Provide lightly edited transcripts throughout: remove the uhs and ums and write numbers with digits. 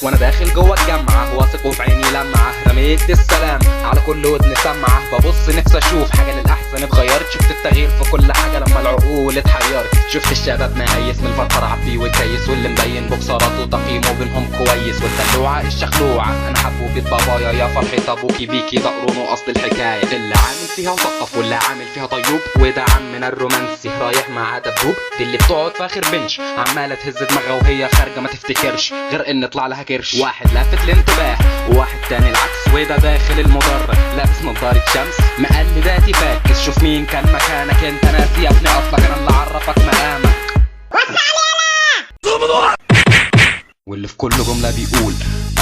وانا داخل جوه الجامعه واثق وفي عيني لمعه، رميت السلام على كل ودن سمعه، ببص نفسي اشوف حاجه للاحسن اتغيرت، شفت التغيير في كل حاجه لما العقول اتحيرت، شفت الشباب مهيس من الفتره عبي وكيس، واللي مبين بوكسراته تقييمه بينهم كويس، والدلوعه الشخلوعه انا حبه بيت بابايا، يا فرحه ابوكي بيكي ده قرونه اصل الحكايه، اللي عامل فيها مثقف واللي عامل فيها طيوب، وده عمنا الرومانسي رايح مع دبوب، دي اللي بتقعد في اخر بنش عماله تهز دماغها وهي خارجه ما تفتكرش غير ان طلع لها كرش، واحد لافت الانتباه وواحد تاني العكس، وده داخل المدرج لابس نضاره شمس مقلداتي فاكس، شوف مين كان مكانك انت ناسي يا ابني اصلك انا اللي عرفك مقامك، واللي في كل جمله بيقول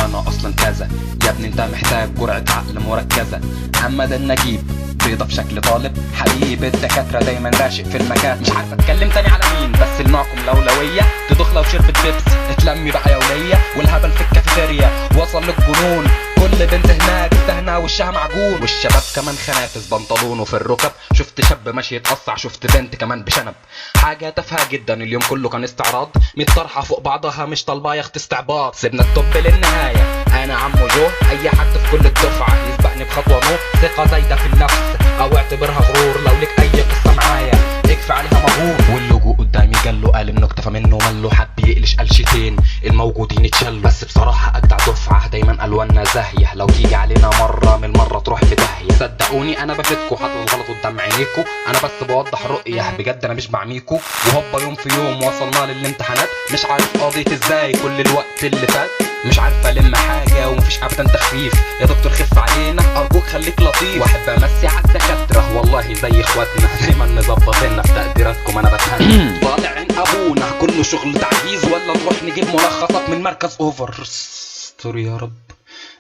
انا اصلا كذا، يا ابني انت محتاج جرعه عقل مركزه، محمد النجيب بيضة في شكل طالب، حبيب الدكاترة دايما راشق في المكان، مش عارفة اتكلم تاني على مين بس لنوعكم لولوية، تدخ لو شربت بيبسي اتلمي بقى يا ولية، والهبل في الكافيتيريا وصل للجنون، كل بنت هناك دهنها وشها معجون، والشباب كمان خنافس بنطلونه في الركب، شفت شاب ماشي يتقصع، شفت بنت كمان بشنب، حاجة تافهة جدا اليوم كله كان استعراض، 100 طرحة فوق بعضها مش طالبة يا اخت استعباط، سيبنا الطب للنهاية انا عمو جو، اي حد في كل الدفعة يسبقني بخطوة نو، ثقة زايدة في النفس او اعتبرها غرور، لو ليك اي قصة معايا اكفي عليها مغرور، واللجوء قدامي جاله قال انه اكتفى منه مله، حب يقلش قلشتين الموجودين اتشلوا، بس بصراحة اجدع دفعة دايما الواننا زاهية، لو تيجي علينا مرة من المرة تروح في داهية، صدقوني انا بفيدكوا حطوا الغلط قدام عينيكوا، انا بس بوضح رؤية بجد انا مش بعميكوا، وهوبا يوم في يوم وصلنا للامتحانات، مش عارف قضيت ازاي كل الوقت اللي فات، مش عارف الم حاجة ومفيش ابدا تخفيف، يا دكتور خف علينا ارجوك خليك لطيف، واحب امسي على الدكاترة والله زي اخواتنا، دايما مظبطينا في تقديراتكم انا بتهنى، طالع عين ابونا كله شغل تعجيز، ولا نروح نجيب ملخصات من مركز اوفر استر يا رب،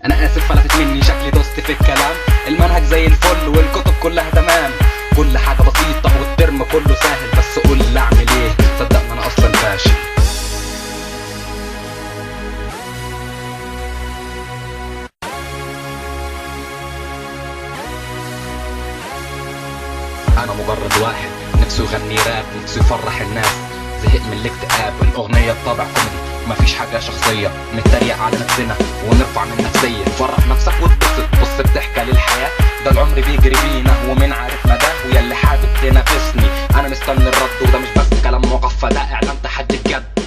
انا اسف فلتت مني شكلي دوست في الكلام، المنهج زي الفل والكتب كلها تمام، كل حاجة بسيطة والترم كله سهل، بس قول لي اعمل ايه صدقني انا اصلا فاشل. انا مجرد واحد نفسه يغني راب، نفسه يفرح الناس، زهق من الاكتئاب، الاغنية بطابع كوميدي مفيش حاجة شخصية، نتريق على نفسنا ونرفع من نفسية، فرح نفسك واتبسط بص بضحكة للحياة، ده العمر بيجري بينا ومين عارف مداه، ويا اللي حابب تنافسني انا مستني الرد، وده مش بس كلام مغفى ده اعلان تحدي بجد.